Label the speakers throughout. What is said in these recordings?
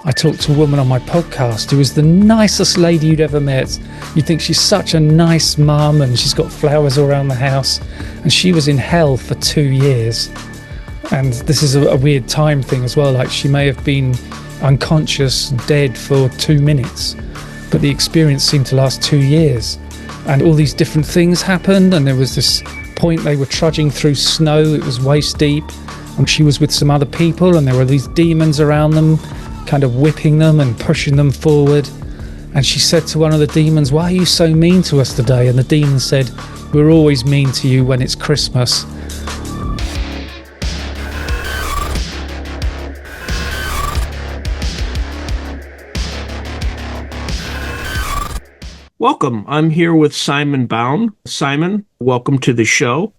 Speaker 1: I talked to a woman on my podcast who was the nicest lady you'd ever met. You'd think she's such a nice mum and she's got flowers all around the house. And she was in hell for 2 years. And this is a weird time thing as well. Like, she may have been unconscious, dead for 2 minutes. But the experience seemed to last 2 years. And all these different things happened. And there was this point they were trudging through snow. It was waist deep. And she was with some other people and there were these demons around them, kind of whipping them and pushing them forward. And she said to one of the demons, "Why are you so mean to us today?" And the demon said, "We're always mean to you when it's Christmas."
Speaker 2: Welcome. I'm here with Simon Bown. Simon, welcome to the show.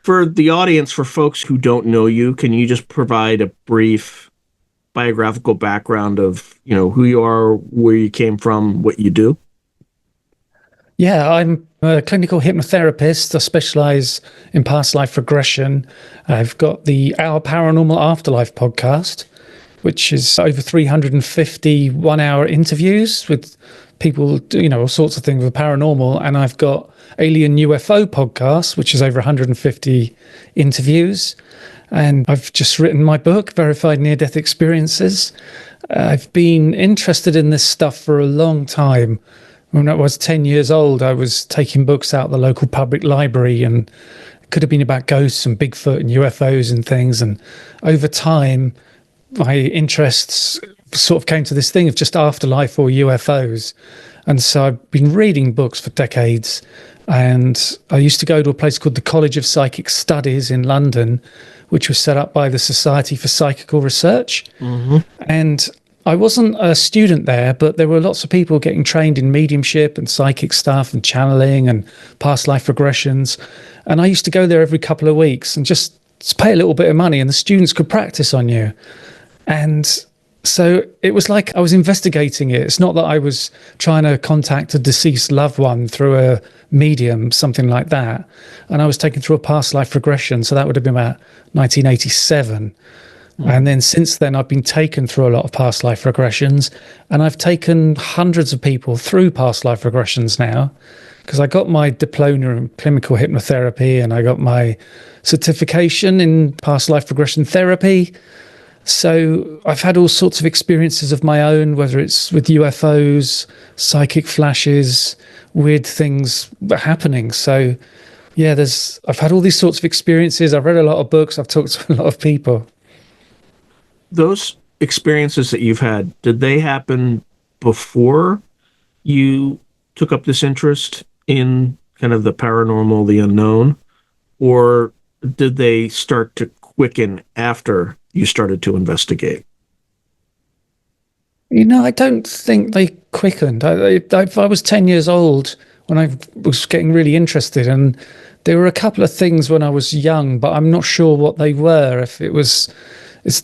Speaker 2: For the audience, for folks who don't know you, can you just provide a brief biographical background of, who you are, where you came from, what you do?
Speaker 1: Yeah, I'm a clinical hypnotherapist. I specialize in past life regression. I've got the Our Paranormal Afterlife podcast, which is over 350 one-hour interviews with people, all sorts of things with paranormal. And I've got Alien UFO podcast, which is over 150 interviews. And I've just written my book, Verified Near-Death Experiences. I've been interested in this stuff for a long time. When I was 10 years old, I was taking books out of the local public library, and it could have been about ghosts and Bigfoot and UFOs and things. And over time, my interests sort of came to this thing of just afterlife or UFOs. And so I've been reading books for decades. And I used to go to a place called the College of Psychic Studies in London, which was set up by the Society for Psychical Research. Mm-hmm. And I wasn't a student there, but there were lots of people getting trained in mediumship and psychic stuff and channeling and past life regressions. And I used to go there every couple of weeks and just pay a little bit of money, and the students could practice on you. And so it was like I was investigating it. It's not that I was trying to contact a deceased loved one through a medium, something like that. And I was taken through a past life regression. So that would have been about 1987. And then since then, I've been taken through a lot of past life regressions. And I've taken hundreds of people through past life regressions now, because I got my diploma in clinical hypnotherapy and I got my certification in past life regression therapy. So I've had all sorts of experiences of my own, whether it's with UFOs, psychic flashes, weird things happening. So yeah, I've had all these sorts of experiences. I've read a lot of books. I've talked to a lot of people.
Speaker 2: Those experiences that you've had, did they happen before you took up this interest in kind of the paranormal, the unknown, or did they start to quicken after you started to investigate?
Speaker 1: I don't think they quickened. I was 10 years old when I was getting really interested, and there were a couple of things when I was young, but I'm not sure what they were.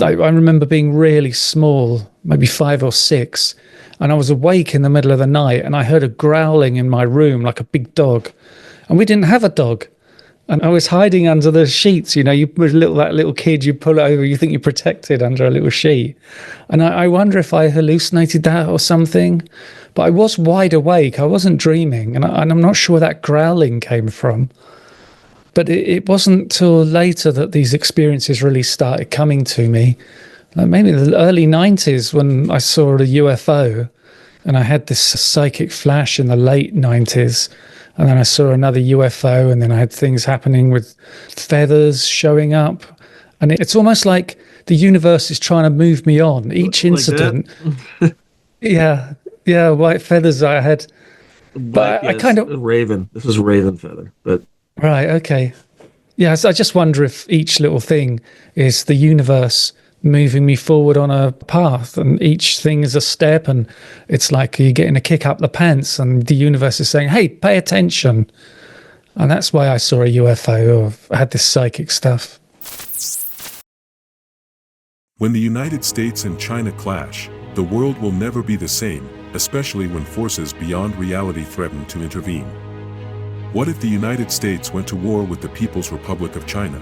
Speaker 1: I remember being really small, maybe 5 or 6, and I was awake in the middle of the night, and I heard a growling in my room like a big dog, and we didn't have a dog. And I was hiding under the sheets. You were that little kid, you pull it over, you think you're protected under a little sheet. And I wonder if I hallucinated that or something. But I was wide awake. I wasn't dreaming. And I'm not sure where that growling came from. But it wasn't till later that these experiences really started coming to me. Like maybe in the early 90s when I saw a UFO. And I had this psychic flash in the late 90s. And then I saw another UFO, and then I had things happening with feathers showing up. And it's almost like the universe is trying to move me on. Each incident. Like yeah, white feathers I had. But I kind of...
Speaker 2: Raven. This is raven feather. But
Speaker 1: right, okay. Yeah, so I just wonder if each little thing is the universe moving me forward on a path, and each thing is a step, and it's like you're getting a kick up the pants, and the universe is saying, hey, pay attention. And that's why I saw a UFO, or had this psychic stuff.
Speaker 3: When the United States and China clash, the world will never be the same, especially when forces beyond reality threaten to intervene. What if the United States went to war with the People's Republic of China?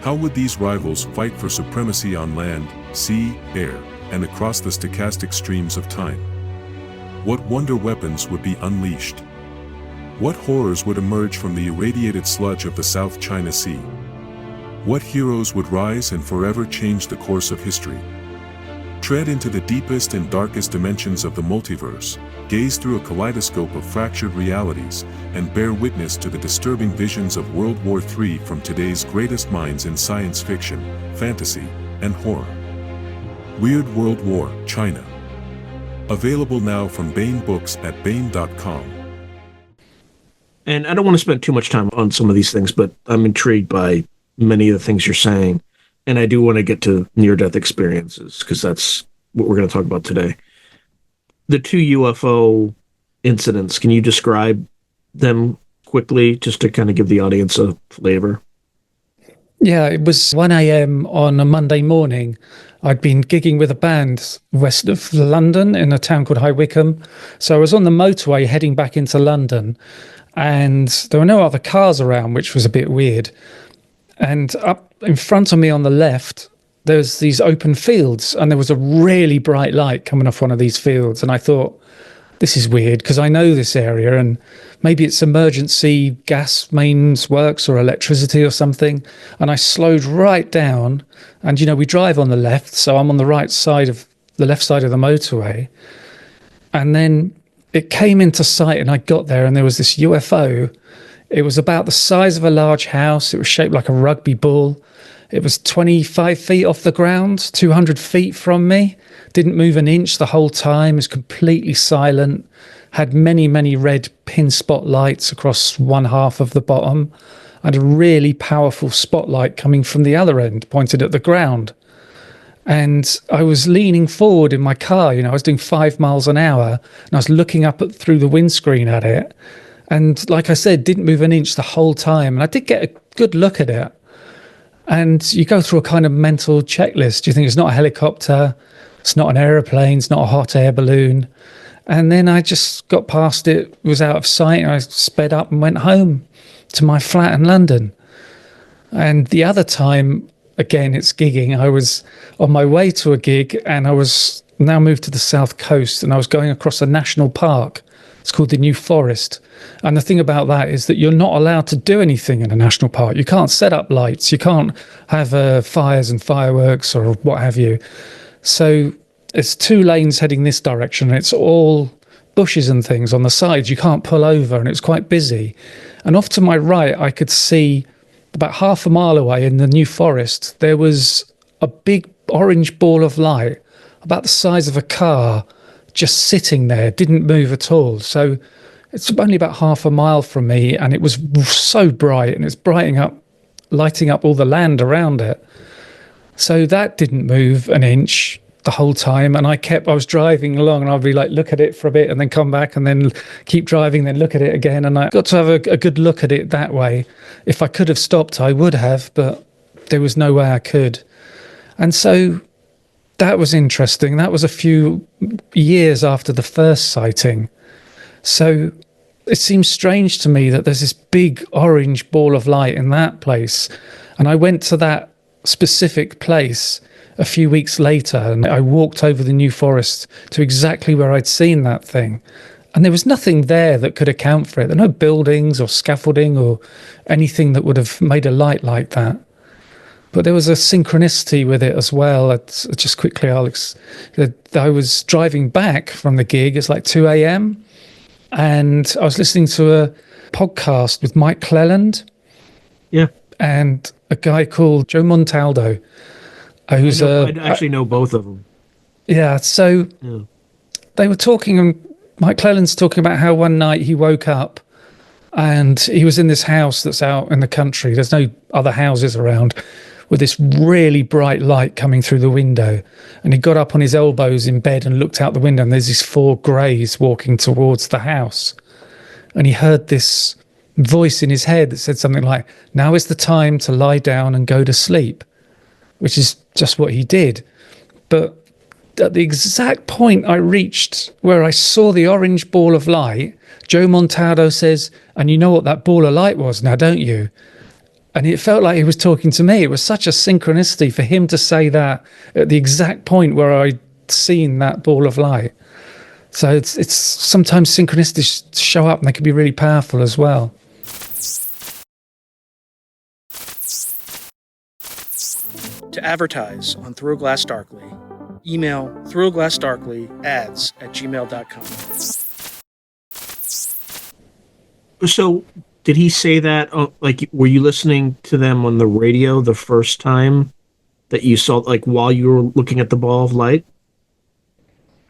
Speaker 3: How would these rivals fight for supremacy on land, sea, air, and across the stochastic streams of time? What wonder weapons would be unleashed? What horrors would emerge from the irradiated sludge of the South China Sea? What heroes would rise and forever change the course of history? Tread into the deepest and darkest dimensions of the multiverse, gaze through a kaleidoscope of fractured realities, and bear witness to the disturbing visions of World War III from today's greatest minds in science fiction, fantasy, and horror. Weird World War, China. Available now from Bain Books at bain.com.
Speaker 2: And I don't want to spend too much time on some of these things, but I'm intrigued by many of the things you're saying. And I do want to get to near-death experiences, because that's what we're going to talk about today. The 2 UFO incidents, can you describe them quickly, just to kind of give the audience a flavor?
Speaker 1: Yeah, it was 1 a.m. on a Monday morning. I'd been gigging with a band west of London in a town called High Wycombe. So I was on the motorway heading back into London, and there were no other cars around, which was a bit weird. And up in front of me on the left, there's these open fields, and there was a really bright light coming off one of these fields. And I thought, this is weird, because I know this area, and maybe it's emergency gas mains works or electricity or something. And I slowed right down, and we drive on the left, so I'm on the left side of the motorway. And then it came into sight, and I got there, and there was this UFO. It was about the size of a large house. It was shaped like a rugby ball. It was 25 feet off the ground, 200 feet from me. Didn't move an inch the whole time. It was completely silent. Had many, many red pin spotlights across one half of the bottom, and a really powerful spotlight coming from the other end, pointed at the ground. And I was leaning forward in my car. I was doing 5 miles an hour, and I was looking up through the windscreen at it. And like I said, didn't move an inch the whole time. And I did get a good look at it. And you go through a kind of mental checklist. You think it's not a helicopter, it's not an aeroplane, it's not a hot air balloon. And then I just got past it, was out of sight, and I sped up and went home to my flat in London. And the other time, again, it's gigging. I was on my way to a gig, and I was now moved to the south coast, and I was going across a national park. It's called the New Forest. And the thing about that is that you're not allowed to do anything in a national park. You can't set up lights. You can't have fires and fireworks or what have you. So it's 2 lanes heading this direction, and it's all bushes and things on the sides. You can't pull over, and it's quite busy. And off to my right, I could see about half a mile away in the New Forest, there was a big orange ball of light about the size of a car, just sitting there, didn't move at all. So it's only about half a mile from me, and it was so bright, and it's lighting up all the land around it. So that didn't move an inch the whole time, and I was driving along, and I'd be like, look at it for a bit, and then come back, and then keep driving, then look at it again, and I got to have a good look at it that way. If I could have stopped, I would have, but there was no way I could. And so that was interesting. That was a few years after the first sighting. So it seems strange to me that there's this big orange ball of light in that place. And I went to that specific place a few weeks later, and I walked over the New Forest to exactly where I'd seen that thing. And there was nothing there that could account for it. There were no buildings or scaffolding or anything that would have made a light like that. But there was a synchronicity with it as well. Just quickly, Alex, I was driving back from the gig. It's like 2 a.m. And I was listening to a podcast with Mike Cleland.
Speaker 2: Yeah.
Speaker 1: And a guy called Joe Montaldo. I
Speaker 2: actually know both of them.
Speaker 1: Yeah. So they were talking, and Mike Cleland's talking about how one night he woke up and he was in this house that's out in the country. There's no other houses around, with this really bright light coming through the window. And he got up on his elbows in bed and looked out the window, and there's these 4 greys walking towards the house. And he heard this voice in his head that said something like, now is the time to lie down and go to sleep, which is just what he did. But at the exact point I reached where I saw the orange ball of light, Joe Montaldo says, and you know what that ball of light was now, don't you? And it felt like he was talking to me. It was such a synchronicity for him to say that at the exact point where I seen that ball of light. So it's sometimes synchronicities show up and they can be really powerful as well.
Speaker 4: To advertise on Through a Glass Darkly, email throughaglassdarkly@gmail.com.
Speaker 2: So, did he say that? Like, were you listening to them on the radio the first time that you saw, like, while you were looking at the ball of light?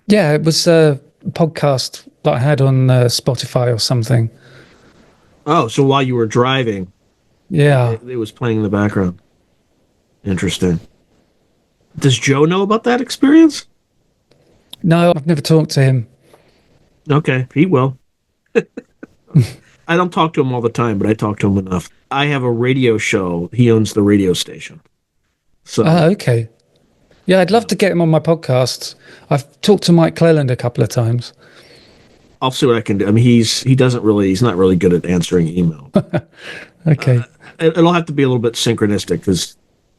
Speaker 1: Yeah, it was a podcast that I had on Spotify or something.
Speaker 2: Oh, so while you were driving,
Speaker 1: Yeah.
Speaker 2: it was playing in the background. Interesting. Does Joe know about that experience?
Speaker 1: No, I've never talked to him.
Speaker 2: Okay, he will. I don't talk to him all the time, but I talk to him enough. I have a radio show. He owns the radio station. So,
Speaker 1: Okay. Yeah, I'd love to get him on my podcast. I've talked to Mike Cleland a couple of times.
Speaker 2: I'll see what I can do. I mean, he's not really good at answering email.
Speaker 1: Okay.
Speaker 2: It'll have to be a little bit synchronistic because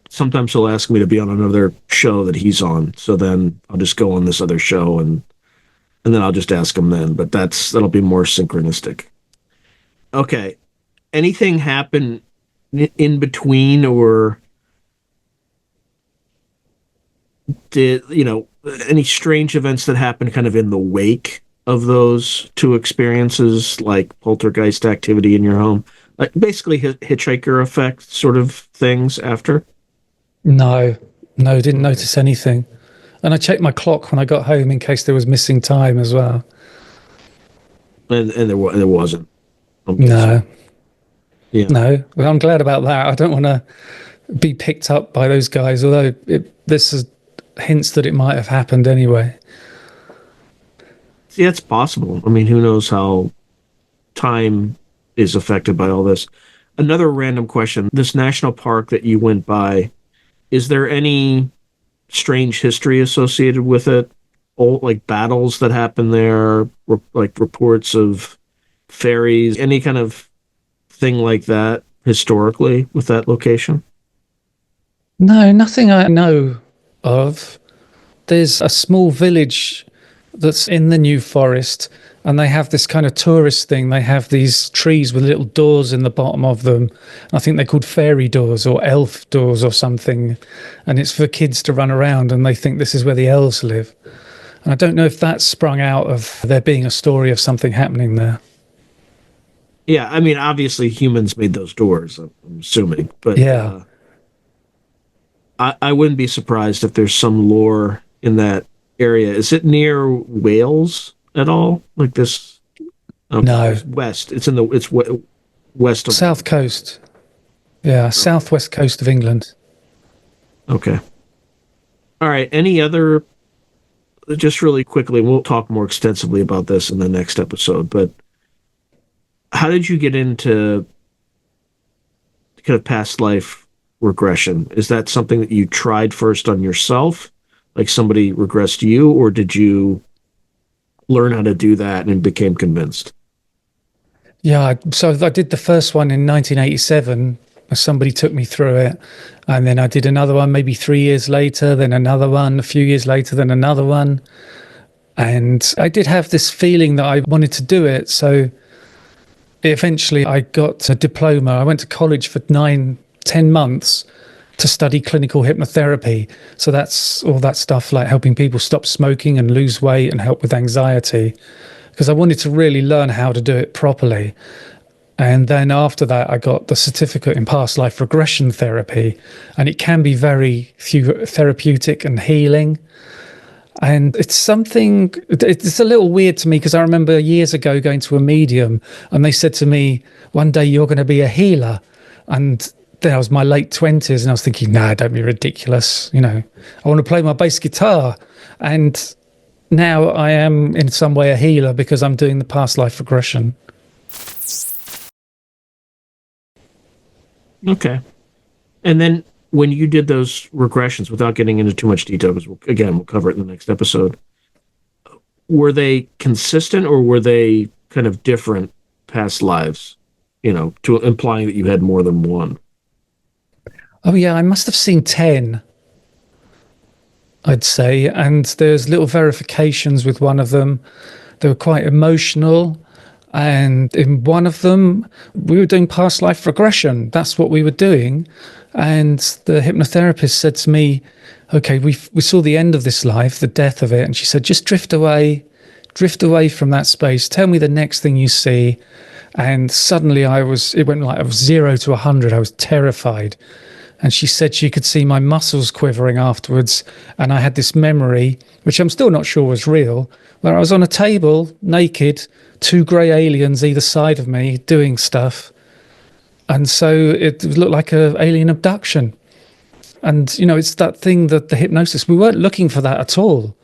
Speaker 2: sometimes he'll ask me to be on another show that he's on. So then I'll just go on this other show and then I'll just ask him then. But that'll be more synchronistic. Okay. Anything happen in between, or did, any strange events that happened kind of in the wake of those two experiences, like poltergeist activity in your home? Like basically hitchhiker effect sort of things after?
Speaker 1: No, didn't notice anything. And I checked my clock when I got home in case there was missing time as well.
Speaker 2: And there wasn't.
Speaker 1: No.
Speaker 2: Yeah.
Speaker 1: No. Well, I'm glad about that. I don't want to be picked up by those guys, although this is hints that it might have happened anyway.
Speaker 2: Yeah, it's possible. I mean, who knows how time is affected by all this. Another random question. This national park that you went by, is there any strange history associated with it? Old, like battles that happen there, like reports of fairies, any kind of thing like that historically with that location?
Speaker 1: No, nothing I know of. There's a small village that's in the New Forest, and they have this kind of tourist thing. They have these trees with little doors in the bottom of them. I think they're called fairy doors or elf doors or something. And it's for kids to run around, and they think this is where the elves live. And I don't know if that sprung out of there being a story of something happening there.
Speaker 2: Yeah, I mean, obviously humans made those doors, I'm assuming. But
Speaker 1: Yeah.
Speaker 2: I wouldn't be surprised if there's some lore in that area. Is it near Wales at all? Like this?
Speaker 1: No.
Speaker 2: It's west. It's west of
Speaker 1: South coast. Yeah, southwest coast of England.
Speaker 2: Okay. All right. Any other? Just really quickly, we'll talk more extensively about this in the next episode. But how did you get into kind of past life regression? Is that something that you tried first on yourself? Like somebody regressed you, or did you learn how to do that and became convinced?
Speaker 1: Yeah, so I did the first one in 1987. Somebody took me through it. And then I did another one maybe 3 years later, then another one a few years later, then another one. And I did have this feeling that I wanted to do it. So eventually I got a diploma. I went to college for 10 months to study clinical hypnotherapy. So that's all that stuff like helping people stop smoking and lose weight and help with anxiety, because I wanted to really learn how to do it properly. And then after that, I got the certificate in past life regression therapy, and it can be very therapeutic and healing. And it's a little weird to me, because I remember years ago going to a medium and they said to me, one day you're going to be a healer. And then I was my late 20s and I was thinking, nah, don't be ridiculous. I want to play my bass guitar. And now I am in some way a healer because I'm doing the past life regression.
Speaker 2: Okay. And then when you did those regressions, without getting into too much detail, because we'll cover it in the next episode, were they consistent or were they kind of different past lives, to implying that you had more than one?
Speaker 1: Oh, yeah, I must have seen 10. I'd say. And there's little verifications with one of them. They were quite emotional. And in one of them, we were doing past life regression. That's what we were doing. And the hypnotherapist said to me, okay, we saw the end of this life, the death of it. And she said, just drift away from that space. Tell me the next thing you see. And suddenly it went like I was 0 to 100. I was terrified. And she said she could see my muscles quivering afterwards. And I had this memory, which I'm still not sure was real, where I was on a table, naked, 2 grey aliens either side of me doing stuff. And so it looked like an alien abduction. And, it's that thing that the hypnosis, we weren't looking for that at all.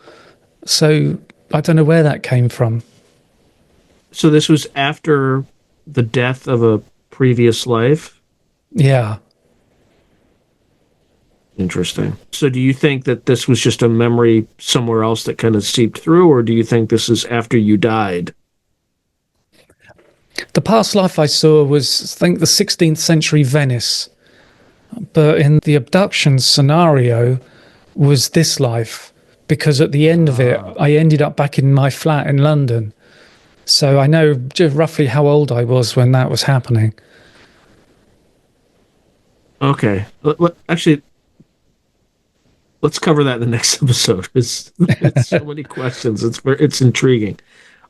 Speaker 1: So I don't know where that came from.
Speaker 2: So this was after the death of a previous life?
Speaker 1: Yeah.
Speaker 2: Interesting. So do you think that this was just a memory somewhere else that kind of seeped through, or do you think this is after you died?
Speaker 1: The past life I saw was, I think, the 16th century Venice. But in the abduction scenario was this life, because at the end of it, I ended up back in my flat in London. So I know just roughly how old I was when that was happening.
Speaker 2: Okay. Actually, let's cover that in the next episode. It's so many questions. It's intriguing.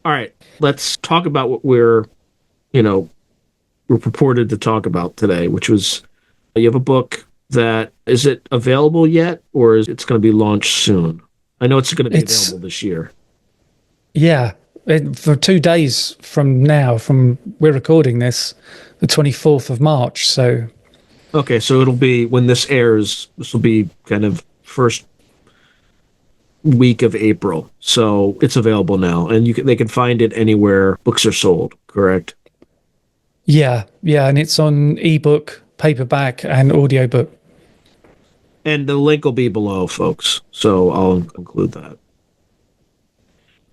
Speaker 2: All right. Let's talk about what we're purported to talk about today, which was, you have a book that, is it available yet, or is it's going to be launched soon? I know it's going to be available this year.
Speaker 1: Yeah. For 2 days from now, from we're recording this, the 24th of March. So,
Speaker 2: okay, so it'll be when this airs. This will be kind of first week of April. So it's available now, and they can find it anywhere books are sold. Correct?
Speaker 1: Yeah, and it's on ebook, paperback, and audiobook.
Speaker 2: And the link will be below, folks. So I'll include that.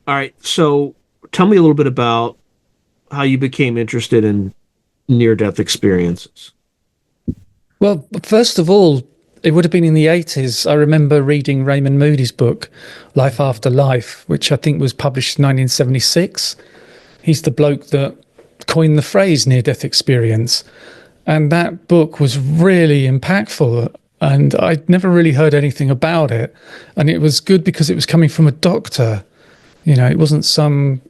Speaker 2: All right, so tell me a little bit about how you became interested in near-death experiences.
Speaker 1: Well, first of all, it would have been in the 80s. I remember reading Raymond Moody's book, Life After Life, which I think was published in 1976. He's the bloke that coined the phrase near-death experience. And that book was really impactful. And I'd never really heard anything about it. And it was good because it was coming from a doctor. It wasn't some,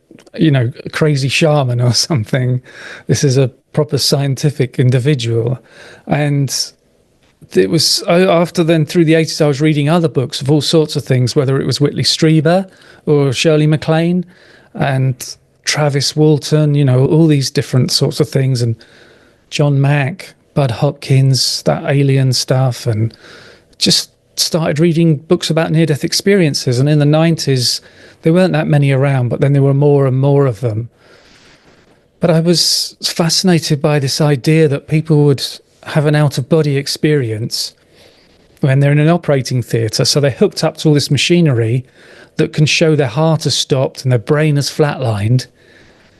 Speaker 1: crazy shaman or something. This is a proper scientific individual. And it was after then, through the 80s, I was reading other books of all sorts of things, whether it was Whitley Strieber or Shirley MacLaine and Travis Walton, all these different sorts of things. And John Mack, Bud Hopkins, that alien stuff, and just started reading books about near-death experiences. And in the 90s, there weren't that many around, but then there were more and more of them. But I was fascinated by this idea that people would have an out-of-body experience when they're in an operating theatre. So they're hooked up to all this machinery that can show their heart has stopped and their brain has flatlined.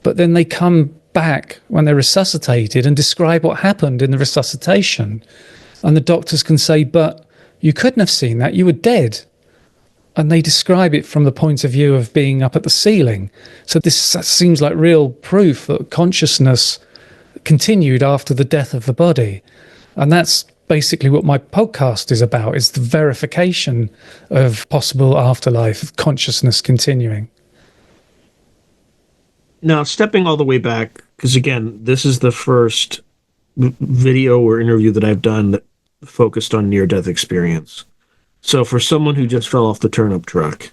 Speaker 1: But then they come back when they're resuscitated and describe what happened in the resuscitation. And the doctors can say, but you couldn't have seen that, you were dead. And they describe it from the point of view of being up at the ceiling. So this seems like real proof that consciousness continued after the death of the body. And that's basically what my podcast is about, is the verification of possible afterlife, of consciousness continuing.
Speaker 2: Now, stepping all the way back, because again, this is the first video or interview that I've done that focused on near-death experience. So for someone who just fell off the turnip truck,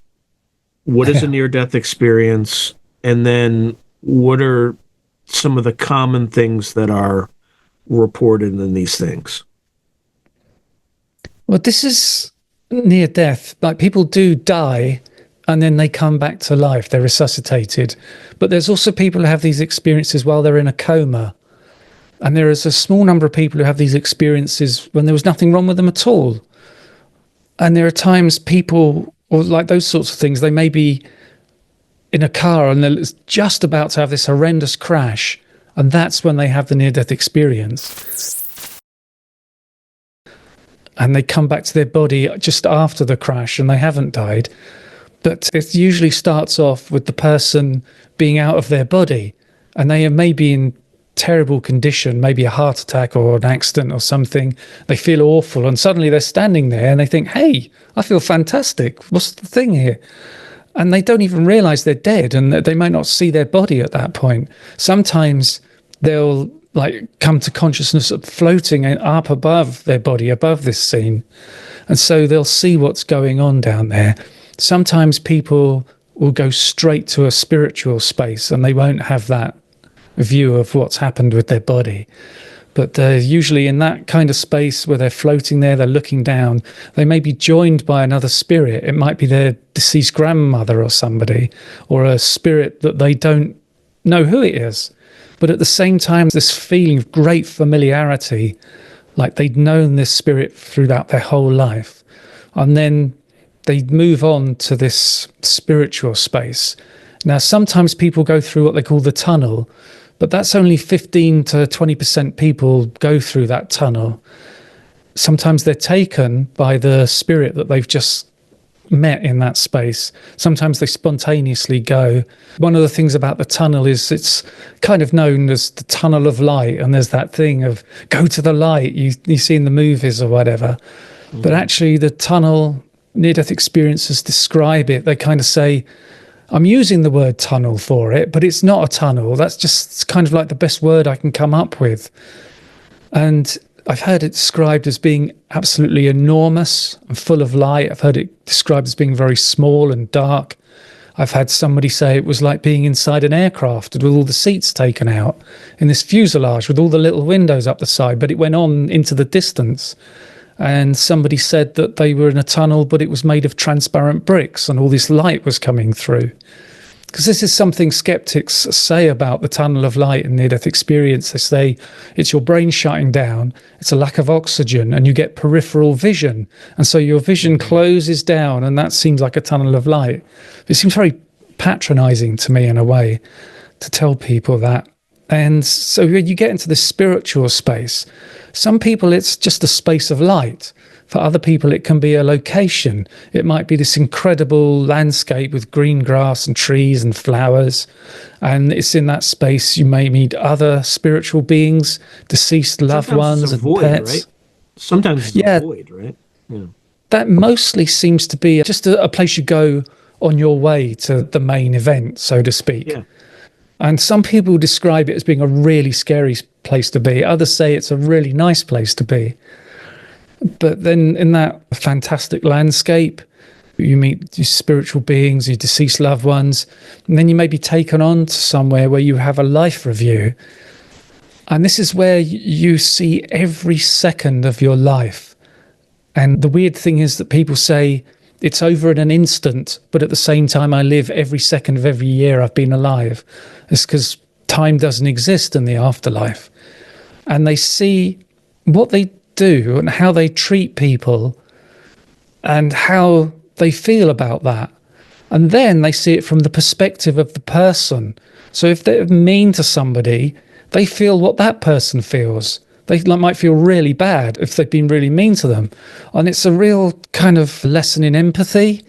Speaker 2: what is a near-death experience? And then what are some of the common things that are reported in these things?
Speaker 1: Well, this is near death. Like, people do die and then they come back to life. They're resuscitated. But there's also people who have these experiences while they're in a coma. And there is a small number of people who have these experiences when there was nothing wrong with them at all. And there are times people, or like those sorts of things, they may be in a car and they're just about to have this horrendous crash. And that's when they have the near-death experience. and they come back to their body just after the crash and they haven't died. But it usually starts off with the person being out of their body, and they may be in terrible condition, maybe a heart attack or an accident or something. They feel awful, and suddenly they're standing there and they think, hey, I feel fantastic. What's the thing here? And they don't even realize they're dead, and they might not see their body at that point. Sometimes they'll come to consciousness of floating up above their body, above this scene. And so they'll see what's going on down there. Sometimes people will go straight to a spiritual space and they won't have that view of what's happened with their body. But they're usually in that kind of space where they're floating there, they're looking down. They may be joined by another spirit. It might be their deceased grandmother or somebody, or a spirit that they don't know who it is. But at the same time, this feeling of great familiarity, like they'd known this spirit throughout their whole life. And then they move on to this spiritual space. Now, sometimes people go through what they call the tunnel, but that's only 15 to 20% people go through that tunnel. Sometimes they're taken by the spirit that they've just met in that space. Sometimes they spontaneously go. One of the things about the tunnel is it's kind of known as the tunnel of light, and there's that thing of go to the light you see in the movies or whatever. But actually the tunnel, near-death experiences describe it. They kind of say, I'm using the word tunnel for it, but it's not a tunnel. That's just kind of like the best word I can come up with. And I've heard it described as being absolutely enormous and full of light. I've heard it described as being very small and dark. I've had somebody say it was like being inside an aircraft with all the seats taken out in this fuselage with all the little windows up the side, but it went on into the distance. And somebody said that they were in a tunnel, but it was made of transparent bricks and all this light was coming through. Because this is something skeptics say about the tunnel of light and near-death experience. They say it's your brain shutting down, it's a lack of oxygen, and you get peripheral vision. And so your vision closes down, and that seems like a tunnel of light. It seems very patronizing to me in a way to tell people that. And so when you get into this spiritual space, some people it's just a space of light. For other people, it can be a location. It might be this incredible landscape with green grass and trees and flowers. And it's in that space you may meet other spiritual beings, deceased loved ones and
Speaker 2: void,
Speaker 1: pets.
Speaker 2: Right? Sometimes it's a void, right? Yeah.
Speaker 1: That mostly seems to be just a place you go on your way to the main event, so to speak.
Speaker 2: Yeah.
Speaker 1: And some people describe it as being a really scary place to be. Others say it's a really nice place to be. But then in that fantastic landscape, you meet your spiritual beings, your deceased loved ones, and then you may be taken on to somewhere where you have a life review. And this is where you see every second of your life. And the weird thing is that people say it's over in an instant, but at the same time I live every second of every year I've been alive. It's because time doesn't exist in the afterlife. And they see what they do and how they treat people and how they feel about that. And then they see it from the perspective of the person. So if they're mean to somebody, they feel what that person feels. They might feel really bad if they've been really mean to them. And it's a real kind of lesson in empathy.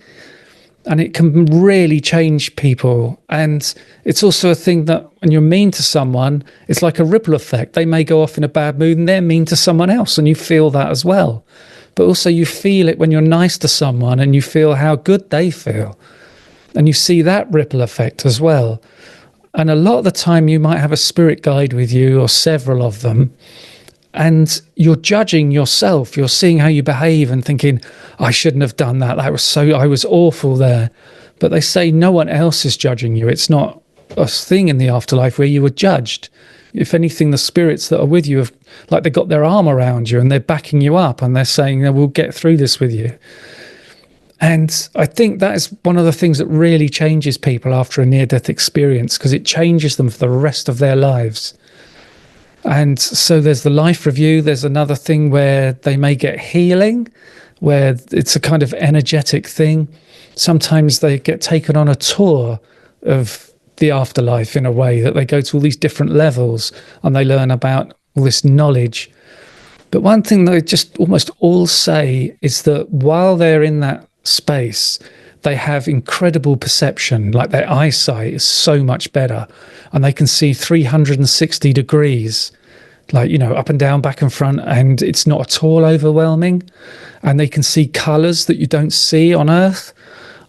Speaker 1: And it can really change people. And it's also a thing that when you're mean to someone, it's like a ripple effect. They may go off in a bad mood and they're mean to someone else, and you feel that as well. But also you feel it when you're nice to someone and you feel how good they feel. And you see that ripple effect as well. And a lot of the time you might have a spirit guide with you or several of them, and you're judging yourself. You're seeing how you behave and thinking, I shouldn't have done that. I was awful there. But they say no one else is judging you. It's not a thing in the afterlife where you were judged. If anything, the spirits that are with you have, like, they got their arm around you and they're backing you up and they're saying, we'll get through this with you. And I think that is one of the things that really changes people after a near-death experience, because it changes them for the rest of their lives. And so there's the life review. There's another thing where they may get healing, where it's a kind of energetic thing. Sometimes they get taken on a tour of the afterlife in a way that they go to all these different levels and they learn about all this knowledge. But one thing they just almost all say is that while they're in that space, they have incredible perception, like their eyesight is so much better, and they can see 360 degrees, like, up and down, back and front, and it's not at all overwhelming. And they can see colours that you don't see on Earth.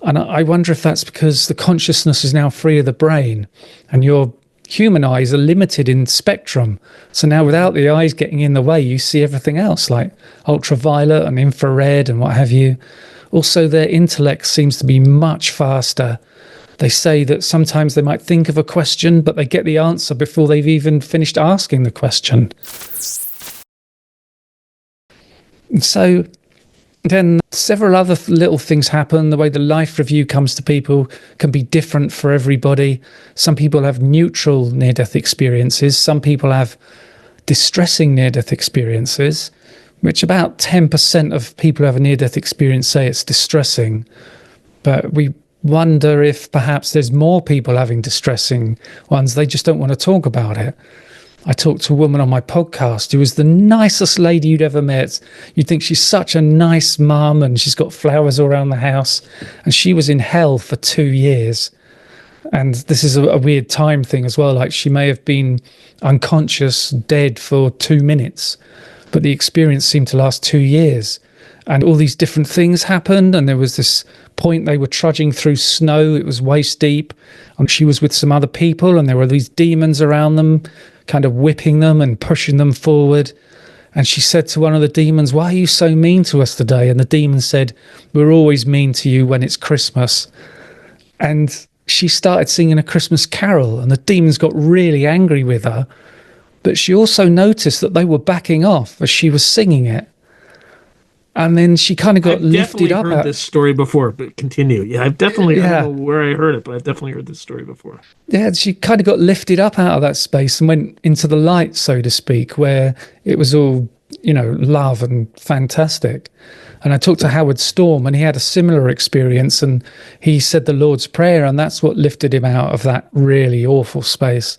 Speaker 1: And I wonder if that's because the consciousness is now free of the brain, and your human eyes are limited in spectrum. So now without the eyes getting in the way, you see everything else, like ultraviolet and infrared and what have you. Also, their intellect seems to be much faster. They say that sometimes they might think of a question, but they get the answer before they've even finished asking the question. And so then several other little things happen. The way the life review comes to people can be different for everybody. Some people have neutral near-death experiences. Some people have distressing near-death experiences, which about 10% of people who have a near-death experience say it's distressing. But we wonder if perhaps there's more people having distressing ones. They just don't want to talk about it. I talked to a woman on my podcast who was the nicest lady you'd ever met. You'd think she's such a nice mum and she's got flowers all around the house. And she was in hell for 2 years. And this is a weird time thing as well. Like, she may have been unconscious, dead for 2 minutes, but the experience seemed to last 2 years. And all these different things happened. And there was this point they were trudging through snow. It was waist deep. And she was with some other people, and there were these demons around them, kind of whipping them and pushing them forward. And she said to one of the demons, "Why are you so mean to us today?" And the demon said, "We're always mean to you when it's Christmas." And she started singing a Christmas carol, and the demons got really angry with her. But she also noticed that they were backing off as she was singing it. And then she kind of got lifted up.
Speaker 2: I've definitely heard this story before, but continue. Yeah, I don't know where I heard it, but I've definitely heard this story before.
Speaker 1: Yeah, she kind of got lifted up out of that space and went into the light, so to speak, where it was all, love and fantastic. And I talked to Howard Storm, and he had a similar experience, and he said the Lord's Prayer, and that's what lifted him out of that really awful space.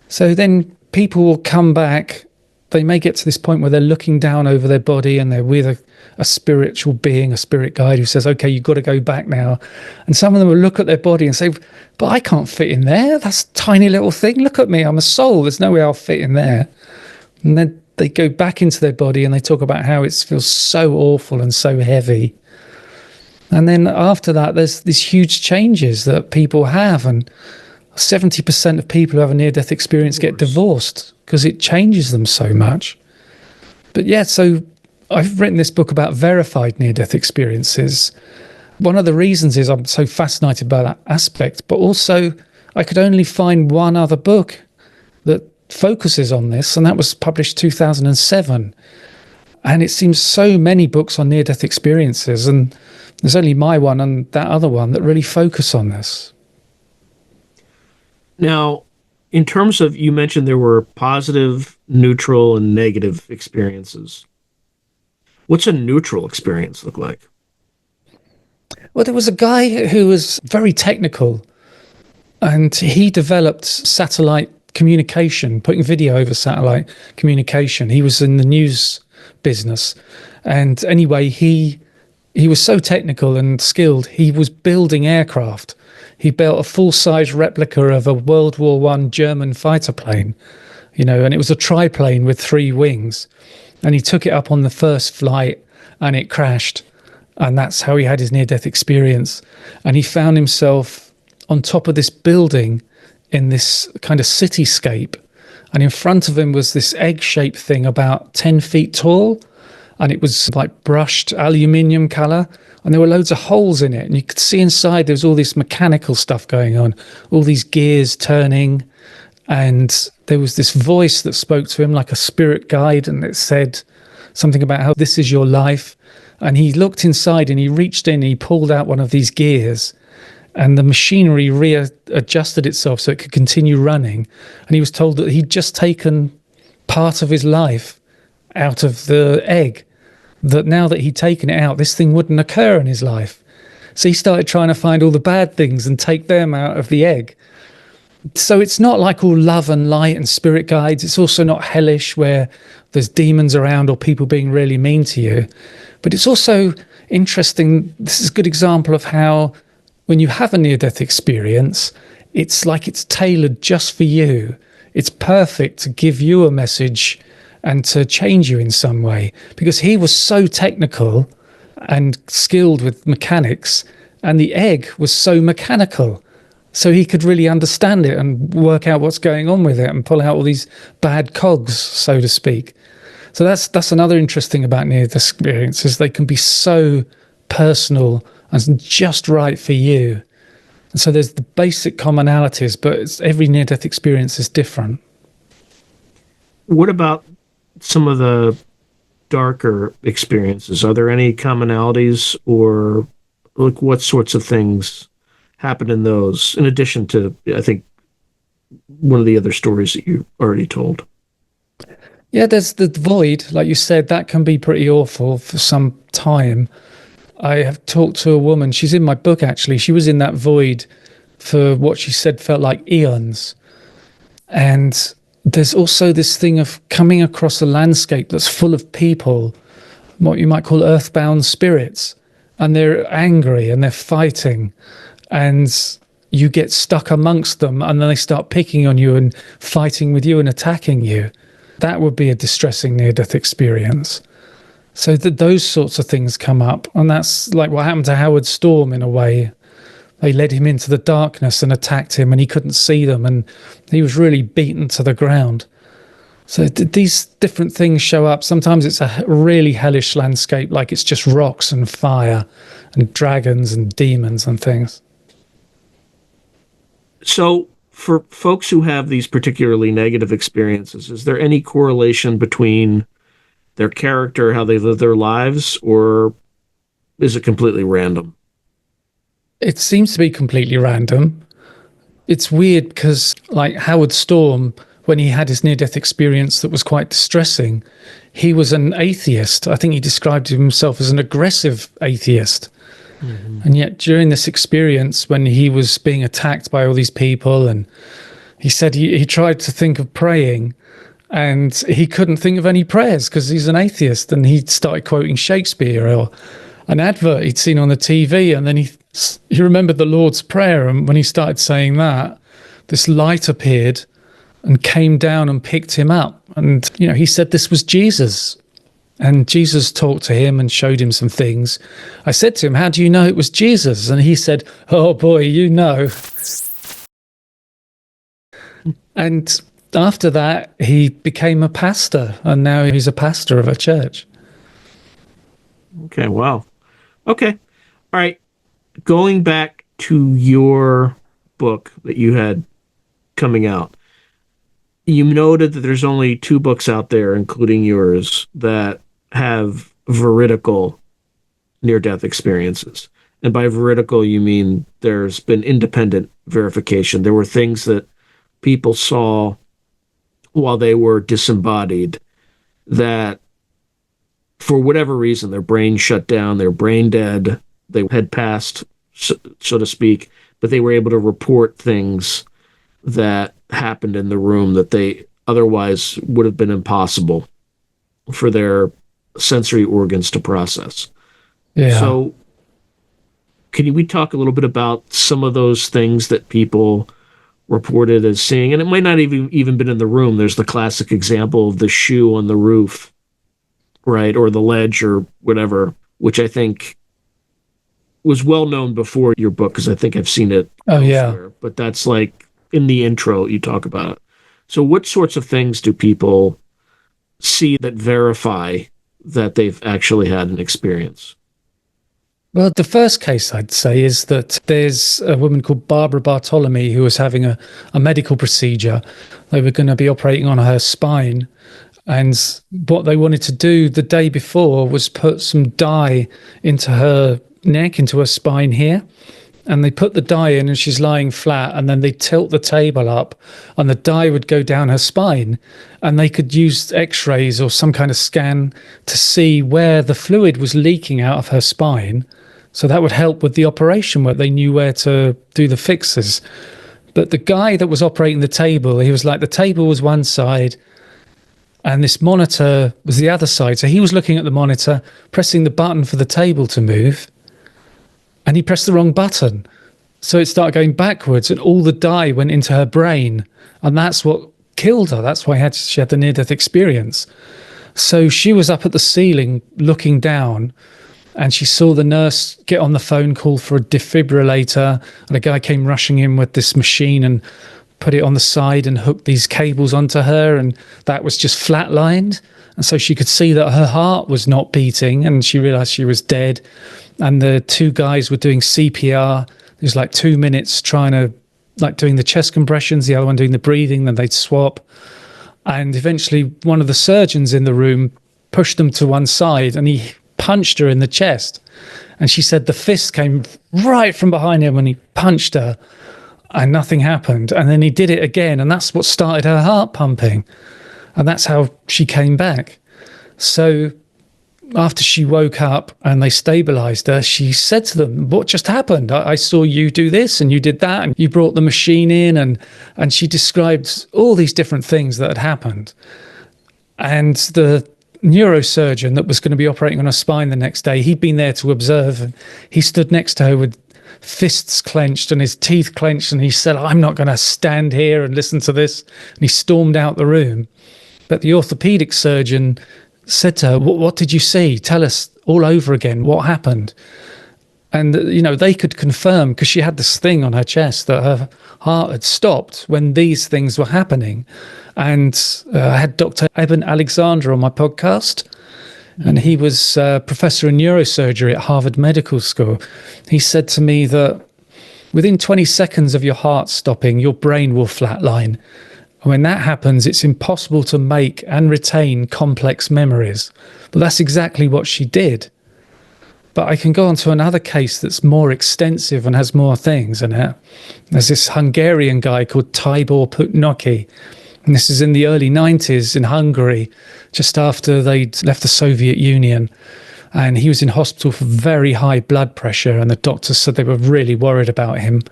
Speaker 1: So then people will come back. They may get to this point where they're looking down over their body and they're with a spiritual being, a spirit guide who says, "Okay, you've got to go back now." And some of them will look at their body and say, "But I can't fit in there. That's a tiny little thing. Look at me. I'm a soul. There's no way I'll fit in there." And then they go back into their body and they talk about how it feels so awful and so heavy. And then after that, there's these huge changes that people have. And 70% of people who have a near-death experience get divorced because it changes them so much. But yeah, so I've written this book about verified near-death experiences. One of the reasons is I'm so fascinated by that aspect, but also I could only find one other book that focuses on this, and that was published 2007. And it seems so many books on near-death experiences, and there's only my one and that other one that really focus on this.
Speaker 2: Now, in terms of, you mentioned there were positive, neutral, and negative experiences. What's a neutral experience look like?
Speaker 1: Well, there was a guy who was very technical, and he developed satellite communication, putting video over satellite communication. He was in the news business. And anyway, he was so technical and skilled, he was building aircraft. He built a full-size replica of a World War I German fighter plane, and it was a triplane with 3 wings. And he took it up on the first flight and it crashed. And that's how he had his near-death experience. And he found himself on top of this building in this kind of cityscape. And in front of him was this egg-shaped thing about 10 feet tall. And it was like brushed aluminium colour. And there were loads of holes in it. And you could see inside there was all this mechanical stuff going on, all these gears turning. And there was this voice that spoke to him like a spirit guide, and it said something about how this is your life. And he looked inside and he reached in, he pulled out one of these gears, and the machinery readjusted itself so it could continue running. And he was told that he'd just taken part of his life out of the egg, that now that he'd taken it out, this thing wouldn't occur in his life. So he started trying to find all the bad things and take them out of the egg. So it's not like all love and light and spirit guides. It's also not hellish where there's demons around or people being really mean to you. But it's also interesting. This is a good example of how when you have a near-death experience, it's like it's tailored just for you. It's perfect to give you a message and to change you in some way, because he was so technical and skilled with mechanics, and the egg was so mechanical. So he could really understand it and work out what's going on with it and pull out all these bad cogs, so to speak. So that's another interesting about near-death experiences. They can be so personal and just right for you. And so there's the basic commonalities, but every near-death experience is different.
Speaker 2: What about some of the darker experiences? Are there any commonalities, or like what sorts of things happen in those, in addition to, I think, one of the other stories that you already told?
Speaker 1: Yeah, there's the void, like you said, that can be pretty awful for some time. I have talked to a woman, she's in my book actually, she was in that void for what she said felt like eons. And there's also this thing of coming across a landscape that's full of people, what you might call earthbound spirits, and they're angry and they're fighting, and you get stuck amongst them, and then they start picking on you and fighting with you and attacking you. That would be a distressing near-death experience. So those sorts of things come up, and that's like what happened to Howard Storm in a way. They led him into the darkness and attacked him, and he couldn't see them, and he was really beaten to the ground. So these different things show up. Sometimes it's a really hellish landscape, like it's just rocks and fire and dragons and demons and things.
Speaker 2: So for folks who have these particularly negative experiences, is there any correlation between their character, how they live their lives, or is it completely random?
Speaker 1: It seems to be completely random. It's weird because, like Howard Storm, when he had his near-death experience that was quite distressing, he was an atheist. I think he described himself as an aggressive atheist. Mm-hmm. And yet during this experience, when he was being attacked by all these people, and he said he tried to think of praying, and he couldn't think of any prayers because he's an atheist, and he started quoting Shakespeare or an advert he'd seen on the TV, and then he remembered the Lord's Prayer, and when he started saying that, this light appeared and came down and picked him up. And, he said this was Jesus. And Jesus talked to him and showed him some things. I said to him, how do you know it was Jesus? And he said, oh boy, you know. And after that, he became a pastor, and now he's a pastor of a church.
Speaker 2: Okay, wow. Okay. All right. Going back to your book that you had coming out, you noted that there's only 2 books out there, including yours, that have veridical near-death experiences. And by veridical, you mean there's been independent verification. There were things that people saw while they were disembodied that, for whatever reason, their brain shut down, their brain dead, they had passed, so to speak, but they were able to report things that happened in the room that they otherwise would have been impossible for their sensory organs to process.
Speaker 1: Yeah.
Speaker 2: So we talk a little bit about some of those things that people reported as seeing? And it might not even been in the room. There's the classic example of the shoe on the roof, right? Or the ledge or whatever, which I think was well known before your book, because I think I've seen it elsewhere. Yeah. But that's like in the intro, you talk about it. So what sorts of things do people see that verify that they've actually had an experience?
Speaker 1: Well, the first case I'd say is that there's a woman called Barbara Bartolome who was having a medical procedure. They were going to be operating on her spine. And what they wanted to do the day before was put some dye into her neck, into her spine here. And they put the dye in and she's lying flat, and then they tilt the table up and the dye would go down her spine, and they could use x-rays or some kind of scan to see where the fluid was leaking out of her spine. So that would help with the operation, where they knew where to do the fixes. But the guy that was operating the table, he was like, the table was one side and this monitor was the other side. So he was looking at the monitor, pressing the button for the table to move, and he pressed the wrong button. So it started going backwards and all the dye went into her brain. And that's what killed her. That's why she had the near-death experience. So she was up at the ceiling looking down, and she saw the nurse get on the phone, call for a defibrillator, and a guy came rushing in with this machine and put it on the side and hooked these cables onto her, and that was just flatlined. And so she could see that her heart was not beating, and she realized she was dead. And the two guys were doing CPR. It was like 2 minutes trying to, like, doing the chest compressions, the other one doing the breathing, then they'd swap. And eventually one of the surgeons in the room pushed them to one side and he punched her in the chest. And she said the fist came right from behind him when he punched her and nothing happened. And then he did it again, and that's what started her heart pumping. And that's how she came back. So after she woke up and they stabilized her, she said to them, what just happened? I saw you do this and you did that and you brought the machine in, and she described all these different things that had happened. And the neurosurgeon that was going to be operating on her spine the next day, he'd been there to observe, and he stood next to her with fists clenched and his teeth clenched, and he said, I'm not going to stand here and listen to this. And he stormed out the room. But the orthopedic surgeon said to her, what did you see? Tell us all over again what happened. And, they could confirm, because she had this thing on her chest, that her heart had stopped when these things were happening. And I had Dr. Eben Alexander on my podcast, and he was a professor in neurosurgery at Harvard Medical School. He said to me that within 20 seconds of your heart stopping, your brain will flatline. And when that happens, it's impossible to make and retain complex memories. But that's exactly what she did. But I can go on to another case that's more extensive and has more things in it. There's this Hungarian guy called Tibor Putnoki. And this is in the early 90s in Hungary, just after they'd left the Soviet Union. And he was in hospital for very high blood pressure, and the doctors said they were really worried about him.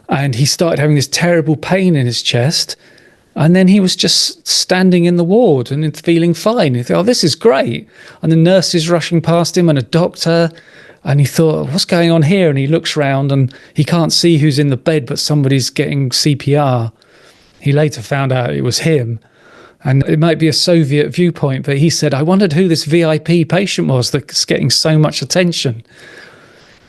Speaker 1: And he started having this terrible pain in his chest. And then he was just standing in the ward and feeling fine. He thought, oh, this is great. And the nurse is rushing past him and a doctor. And he thought, what's going on here? And he looks round and he can't see who's in the bed, but somebody's getting CPR. He later found out it was him. And it might be a Soviet viewpoint, but he said, I wondered who this VIP patient was that's getting so much attention.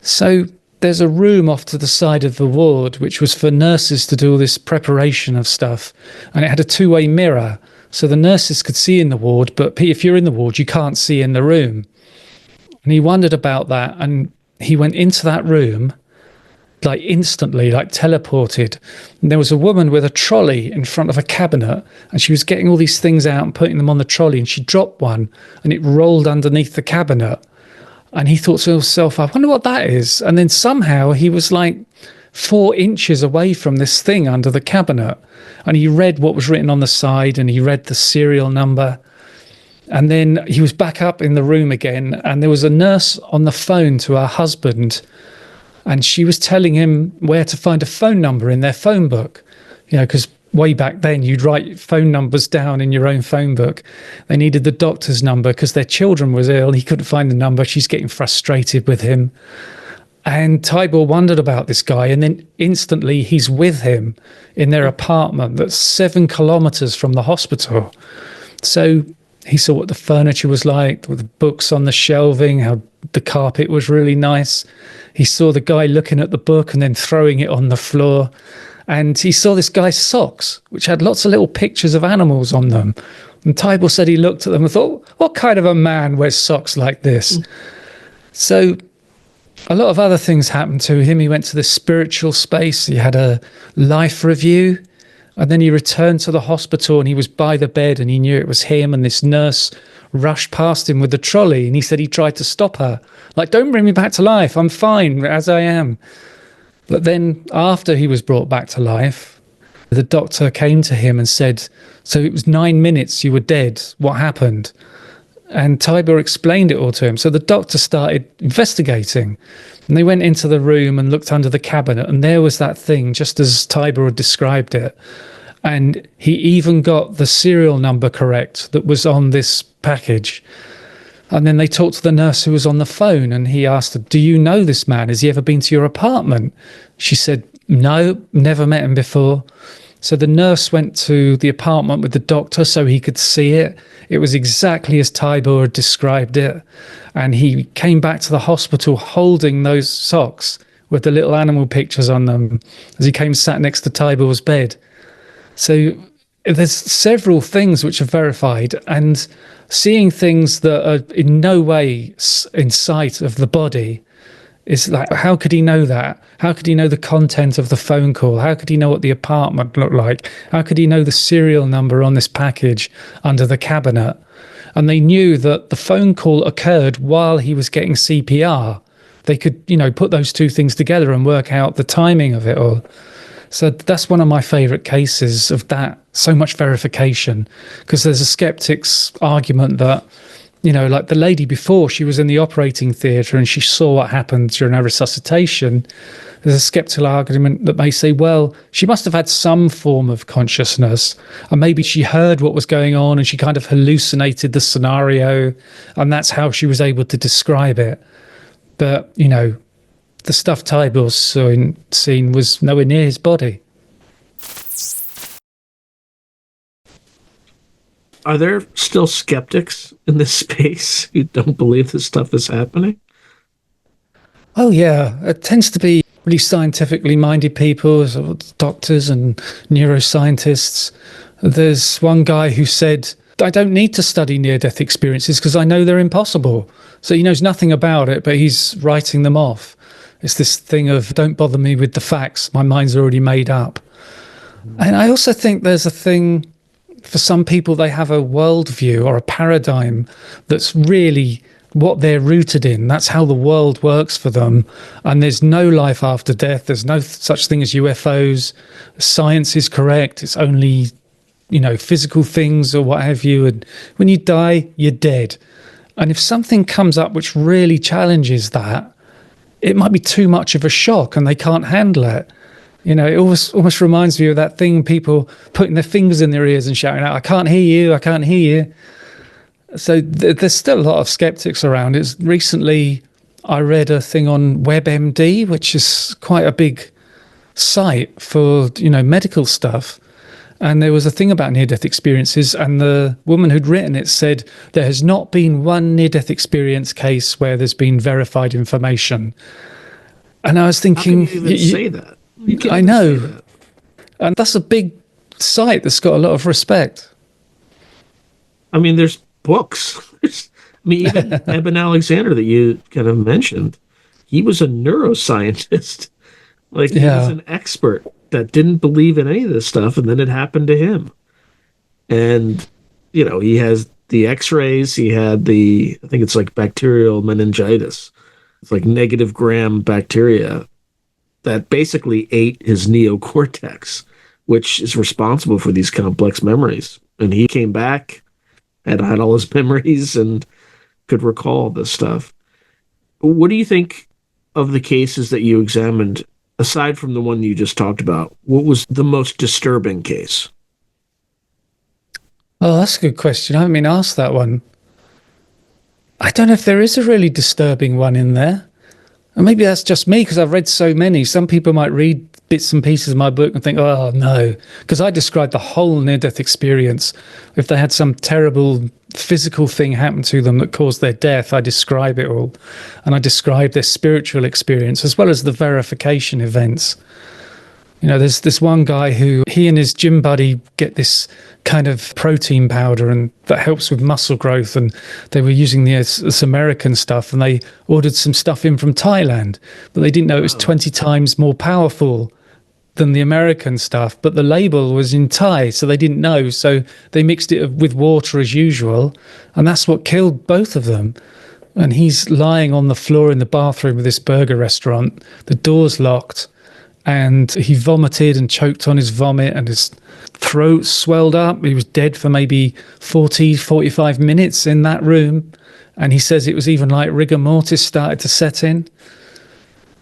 Speaker 1: So there's a room off to the side of the ward, which was for nurses to do all this preparation of stuff. And it had a two-way mirror. So the nurses could see in the ward, but if you're in the ward, you can't see in the room. And he wondered about that. And he went into that room, like instantly, like teleported. And there was a woman with a trolley in front of a cabinet, and she was getting all these things out and putting them on the trolley, and she dropped one and it rolled underneath the cabinet. And he thought to himself, I wonder what that is. And then somehow he was like 4 inches away from this thing under the cabinet. And he read what was written on the side, and he read the serial number. And then he was back up in the room again, and there was a nurse on the phone to her husband, and she was telling him where to find a phone number in their phone book, because way back then you'd write phone numbers down in your own phone book. They needed the doctor's number because their children was ill. He couldn't find the number. She's getting frustrated with him. And Tibor wondered about this guy, and then instantly he's with him in their apartment that's 7 kilometers from the hospital. So he saw what the furniture was like, with the books on the shelving, how the carpet was really nice. He saw the guy looking at the book and then throwing it on the floor. And he saw this guy's socks, which had lots of little pictures of animals on them. And Tibor said he looked at them and thought, what kind of a man wears socks like this? So a lot of other things happened to him. He went to the spiritual space. He had a life review. And then he returned to the hospital, and he was by the bed, and he knew it was him. And this nurse rushed past him with the trolley. And he said he tried to stop her. Like, don't bring me back to life. I'm fine as I am. But then after he was brought back to life, the doctor came to him and said, so it was 9 minutes you were dead. What happened? And Tybor explained it all to him. So the doctor started investigating. And they went into the room and looked under the cabinet. And there was that thing, just as Tybor had described it. And he even got the serial number correct that was on this package. And then they talked to the nurse who was on the phone. And he asked her, do you know this man? Has he ever been to your apartment? She said, no, never met him before. So the nurse went to the apartment with the doctor so he could see it. It was exactly as Tybor had described it. And he came back to the hospital holding those socks with the little animal pictures on them as he came sat next to Tybor's bed. So there's several things which are verified, and seeing things that are in no way in sight of the body is like, how could he know that? How could he know the content of the phone call? How could he know what the apartment looked like? How could he know the serial number on this package under the cabinet? And they knew that the phone call occurred while he was getting CPR. They could, put those two things together and work out the timing of it all. So that's one of my favourite cases of that, so much verification, because there's a skeptic's argument that, like the lady before, she was in the operating theatre and she saw what happened during her resuscitation. There's a skeptical argument that may say, well, she must have had some form of consciousness, and maybe she heard what was going on and she kind of hallucinated the scenario, and that's how she was able to describe it. But, the stuff Tybor's seen was nowhere near his body.
Speaker 2: Are there still skeptics in this space who don't believe this stuff is happening?
Speaker 1: Oh, yeah. It tends to be really scientifically minded people, so doctors and neuroscientists. There's one guy who said, I don't need to study near-death experiences because I know they're impossible. So he knows nothing about it, but he's writing them off. It's this thing of, don't bother me with the facts. My mind's already made up. And I also think there's a thing, for some people, they have a worldview or a paradigm that's really what they're rooted in. That's how the world works for them. And there's no life after death. There's no such thing as UFOs. Science is correct. It's only, physical things or what have you. And when you die, you're dead. And if something comes up which really challenges that, it might be too much of a shock and they can't handle it. It almost reminds me of that thing, people putting their fingers in their ears and shouting out, I can't hear you, I can't hear you. So there's still a lot of skeptics around. Recently, I read a thing on WebMD, which is quite a big site for, medical stuff. And there was a thing about near-death experiences, and the woman who'd written it said there has not been one near-death experience case where there's been verified information. And I was thinking...
Speaker 2: How can you even say that?
Speaker 1: I know. And that's a big site that's got a lot of respect.
Speaker 2: I mean, there's books. Even Eben Alexander that you kind of mentioned, he was a neuroscientist. He was an expert that didn't believe in any of this stuff, and then it happened to him. And, he has the x-rays, he had I think it's like bacterial meningitis. It's like negative gram bacteria that basically ate his neocortex, which is responsible for these complex memories. And he came back, had all his memories, and could recall this stuff. What do you think of the cases that you examined? Aside from the one you just talked about, what was the most disturbing case?
Speaker 1: Oh, that's a good question. I haven't been asked that one. I don't know if there is a really disturbing one in there. And maybe that's just me because I've read so many. Some people might read bits and pieces of my book and think, oh, no, because I described the whole near-death experience. If they had some terrible physical thing happen to them that caused their death, I describe it all. And I describe their spiritual experience as well as the verification events. There's this one guy who, he and his gym buddy get this kind of protein powder and that helps with muscle growth, and they were using this American stuff, and they ordered some stuff in from Thailand, but they didn't know it was 20 times more powerful than the American stuff, but the label was in Thai, so they didn't know, so they mixed it with water as usual, and that's what killed both of them. And he's lying on the floor in the bathroom of this burger restaurant, the door's locked, and he vomited and choked on his vomit, and his throat swelled up. He was dead for maybe 40, 45 minutes in that room. And he says it was even like rigor mortis started to set in.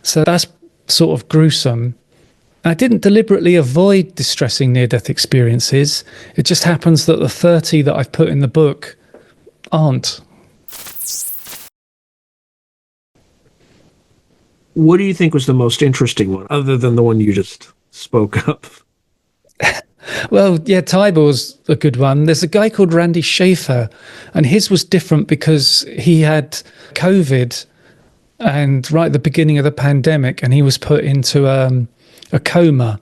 Speaker 1: So that's sort of gruesome. I didn't deliberately avoid distressing near-death experiences. It just happens that the 30 that I've put in the book aren't.
Speaker 2: What do you think was the most interesting one, other than the one you just spoke of?
Speaker 1: Well, yeah, Tybal's a good one. There's a guy called Randy Schaefer, and his was different because he had COVID and right at the beginning of the pandemic, and he was put into a coma,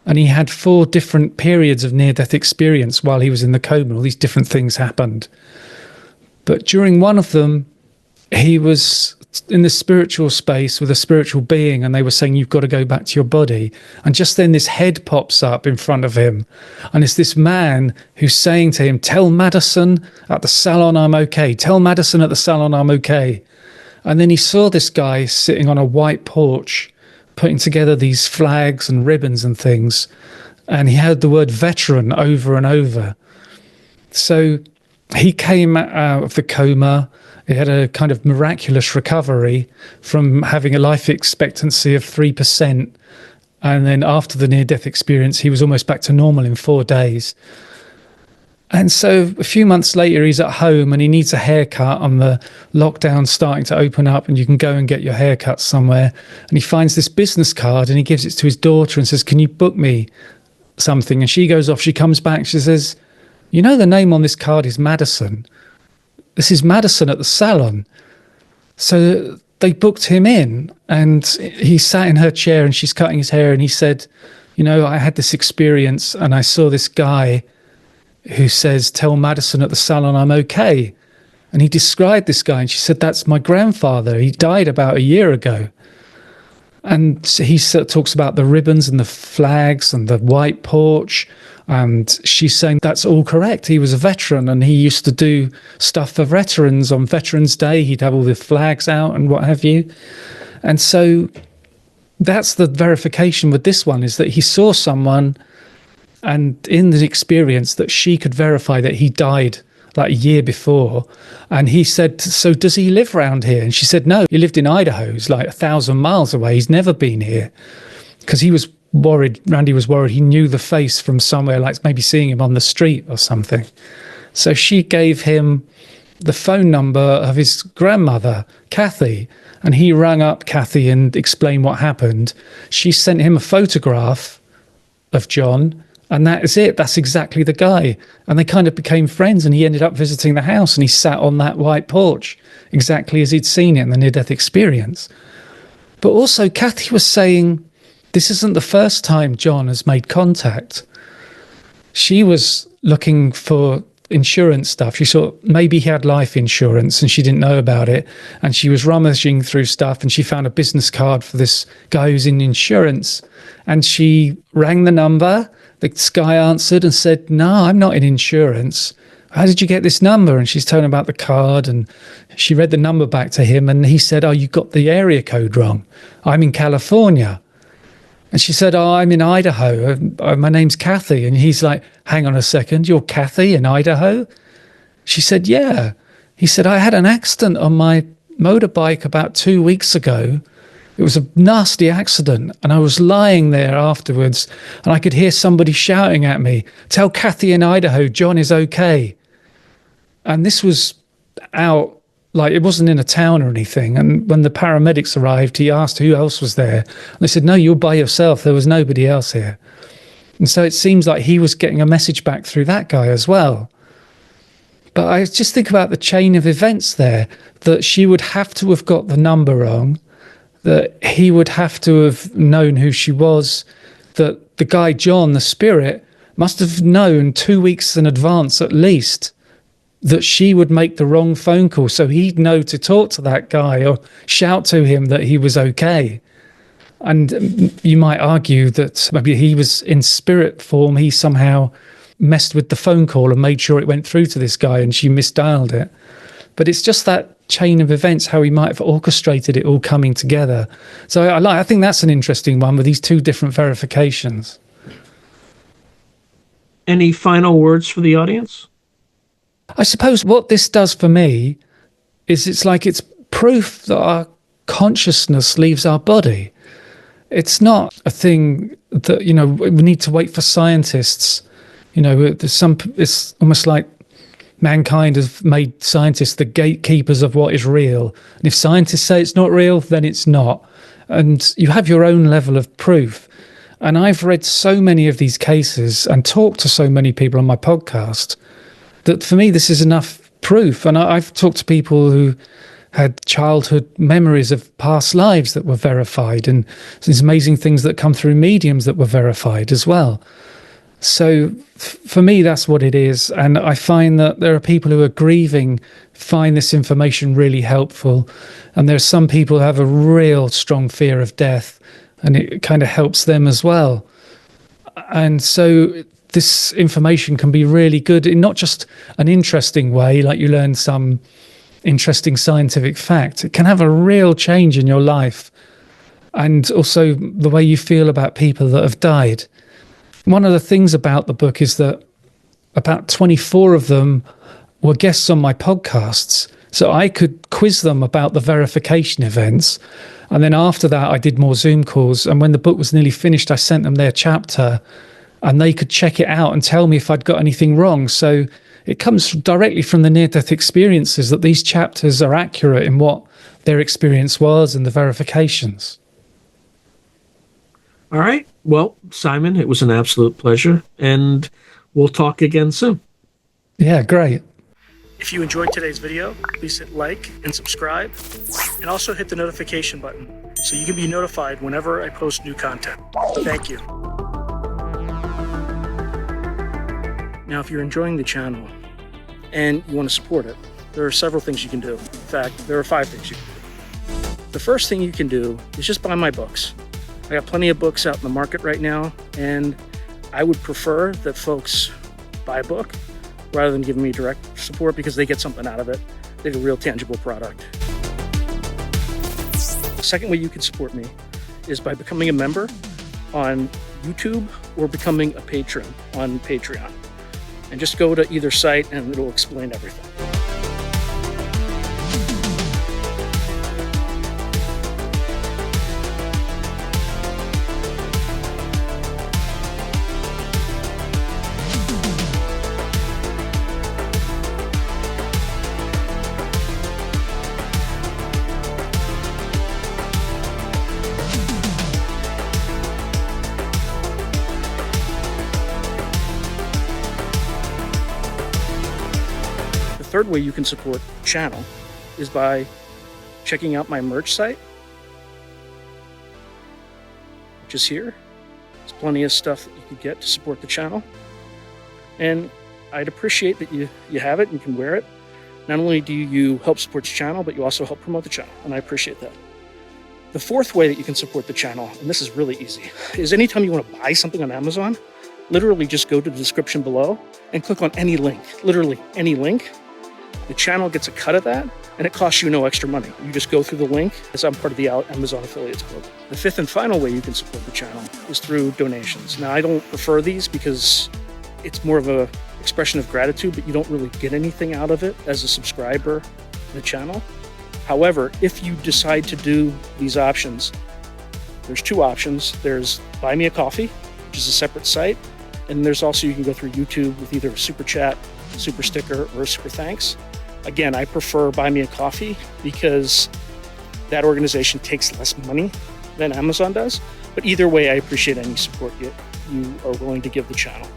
Speaker 1: and he had 4 different periods of near-death experience while he was in the coma. All these different things happened. But during one of them, he was in the spiritual space with a spiritual being, and they were saying, you've got to go back to your body. And just then this head pops up in front of him, and it's this man who's saying to him, tell Madison at the salon I'm okay. Tell Madison at the salon I'm okay. And then he saw this guy sitting on a white porch, putting together these flags and ribbons and things, and he heard the word veteran over and over. So he came out of the coma. He had a kind of miraculous recovery from having a life expectancy of 3%. And then after the near-death experience, he was almost back to normal in 4 days. And so a few months later, he's at home and he needs a haircut, and the lockdown starting to open up and you can go and get your haircut somewhere. And he finds this business card and he gives it to his daughter and says, can you book me something? And she goes off, she comes back, she says, you know, the name on this card is Madison. This is Madison at the salon. So they booked him in, and he sat in her chair and she's cutting his hair, and he said, you know, I had this experience and I saw this guy who says, tell Madison at the salon I'm okay. And he described this guy, and she said, that's my grandfather. He died about a year ago. And he talks about the ribbons and the flags and the white porch. And she's saying that's all correct. He was a veteran, and he used to do stuff for veterans on Veterans Day. He'd have all the flags out and what have you. And so that's the verification with this one, is that he saw someone, and in the experience that she could verify that he died like a year before. And he said, so does he live around here? And she said, no, he lived in Idaho. He's like 1,000 miles away. He's never been here. Because he was worried, Randy was worried, he knew the face from somewhere, like maybe seeing him on the street or something. So she gave him the phone number of his grandmother, Kathy, and he rang up Kathy and explained what happened. She sent him a photograph of John, and that is it. That's exactly the guy. And they kind of became friends, and he ended up visiting the house, and he sat on that white porch exactly as he'd seen it in the near-death experience. But also Kathy was saying, this isn't the first time John has made contact. She was looking for insurance stuff. She saw maybe he had life insurance and she didn't know about it. And she was rummaging through stuff and she found a business card for this guy who's in insurance. And she rang the number. This guy answered and said, no, I'm not in insurance. How did you get this number? And she's telling about the card, and she read the number back to him, and he said, oh, you got the area code wrong. I'm in California. And she said, oh, I'm in Idaho. My name's Kathy. And he's like, hang on a second, you're Kathy in Idaho? She said, yeah. He said, I had an accident on my motorbike about 2 weeks ago. It was a nasty accident. And I was lying there afterwards, and I could hear somebody shouting at me, tell Kathy in Idaho, John is okay. And this was out, like it wasn't in a town or anything. And when the paramedics arrived, he asked who else was there. And they said, no, you're by yourself. There was nobody else here. And so it seems like he was getting a message back through that guy as well. But I just think about the chain of events there, that she would have to have got the number wrong, that he would have to have known who she was, that the guy, John, the spirit, must have known 2 weeks in advance at least that she would make the wrong phone call, so he'd know to talk to that guy or shout to him that he was okay. And you might argue that maybe he was in spirit form, he somehow messed with the phone call and made sure it went through to this guy and she misdialed it. But it's just that chain of events, how he might have orchestrated it all coming together. So I think that's an interesting one with these two different verifications.
Speaker 2: Any final words for the audience?
Speaker 1: I suppose what this does for me is it's proof that our consciousness leaves our body. It's not a thing that, we need to wait for scientists. It's almost like mankind has made scientists the gatekeepers of what is real. And if scientists say it's not real, then it's not. And you have your own level of proof. And I've read so many of these cases and talked to so many people on my podcast that for me, this is enough proof. And I've talked to people who had childhood memories of past lives that were verified, and these amazing things that come through mediums that were verified as well. So for me, that's what it is. And I find that there are people who are grieving, find this information really helpful. And there's some people who have a real strong fear of death, and it kind of helps them as well. And so this information can be really good in not just an interesting way, like you learn some interesting scientific fact. It can have a real change in your life, and also the way you feel about people that have died. One of the things about the book is that about 24 of them were guests on my podcasts, so I could quiz them about the verification events. And then after that, I did more Zoom calls. And when the book was nearly finished, I sent them their chapter, and they could check it out and tell me if I'd got anything wrong. So it comes directly from the near-death experiences that these chapters are accurate in what their experience was and the verifications.
Speaker 2: All right. Well, Simon, it was an absolute pleasure, and we'll talk again soon.
Speaker 1: Yeah, great.
Speaker 4: If you enjoyed today's video, please hit like and subscribe, and also hit the notification button so you can be notified whenever I post new content. Thank you. Now, if you're enjoying the channel and you want to support it, there are several things you can do. In fact, there are 5 things you can do. The first thing you can do is just buy my books. I got plenty of books out in the market right now, and I would prefer that folks buy a book rather than giving me direct support, because they get something out of it. They get a real tangible product. The second way you can support me is by becoming a member on YouTube or becoming a patron on Patreon. And just go to either site and it'll explain everything. The third way you can support the channel is by checking out my merch site, which is here. There's plenty of stuff that you can get to support the channel. And I'd appreciate that you have it and you can wear it. Not only do you help support the channel, but you also help promote the channel, and I appreciate that. The fourth way that you can support the channel, and this is really easy, is anytime you want to buy something on Amazon, literally just go to the description below and click on any link, literally any link. The channel gets a cut of that, and it costs you no extra money. You just go through the link, as I'm part of the Amazon Affiliates Club. The fifth and final way you can support the channel is through donations. Now, I don't prefer these because it's more of an expression of gratitude, but you don't really get anything out of it as a subscriber to the channel. However, if you decide to do these options, there's 2 options. There's Buy Me a Coffee, which is a separate site, and there's also, you can go through YouTube with either a super chat, super sticker, or a super thanks. Again, I prefer Buy Me a Coffee because that organization takes less money than Amazon does. But either way, I appreciate any support you are willing to give the channel.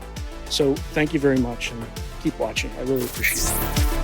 Speaker 4: So thank you very much, and keep watching. I really appreciate it.